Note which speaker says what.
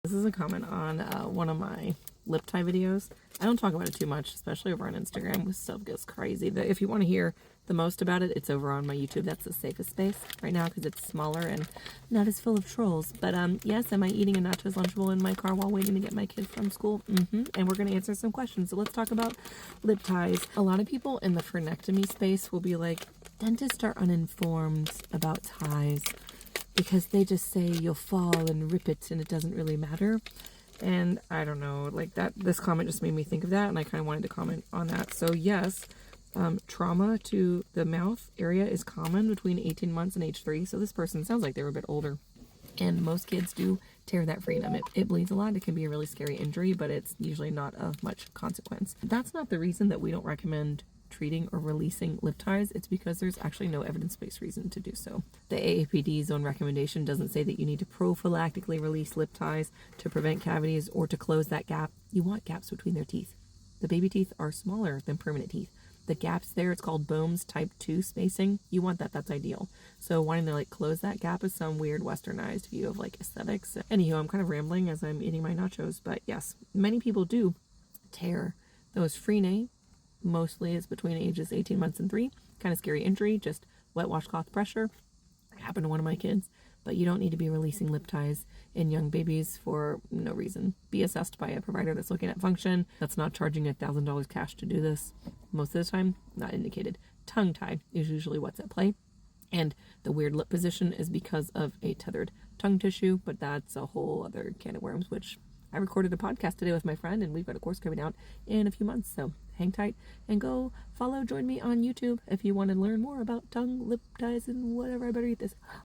Speaker 1: This is a comment on one of my lip tie videos. I don't talk about it too much, especially over on Instagram. This stuff gets crazy. If you want to hear the most about it, it's over on my YouTube. That's the safest space right now because it's smaller and not as full of trolls. But yes, am I eating a nachos Lunchable in my car while waiting to get my kid from school? And we're going to answer some questions. So let's talk about lip ties. A lot of people in the frenectomy space will be like, dentists are uninformed about ties because they just say you'll fall and rip it and it doesn't really matter. And I don't know, like that, this comment just made me think of that, and I kind of wanted to comment on that. So yes, trauma to the mouth area is common between 18 months and age 3. So this person sounds like they were a bit older. And most kids do tear that freedom. It bleeds a lot. It can be a really scary injury, but it's usually not of much consequence. That's not the reason that we don't recommend treating or releasing lip ties. It's because there's actually no evidence-based reason to do so. The AAPD's own recommendation doesn't say that you need to prophylactically release lip ties to prevent cavities or to close that gap. You want gaps between their teeth. The baby teeth are smaller than permanent teeth. The gaps there, it's called Boehm's type 2 spacing. You want that. That's ideal. So wanting to like close that gap is some weird westernized view of like aesthetics. Anywho, I'm kind of rambling as I'm eating my nachos, but yes, many people do tear those freenae. Mostly it's between ages 18 months and 3. Kind of scary injury, just wet washcloth pressure. It happened to one of my kids. But you don't need to be releasing lip ties in young babies for no reason. Be assessed by a provider that's looking at function, that's not charging $1,000 cash to do this. Most of the time, not indicated. Tongue tie is usually what's at play. And the weird lip position is because of a tethered tongue tissue, but that's a whole other can of worms, which I recorded a podcast today with my friend, and we've got a course coming out in a few months, so hang tight and go join me on YouTube if you want to learn more about tongue, lip ties, and whatever. I better eat this.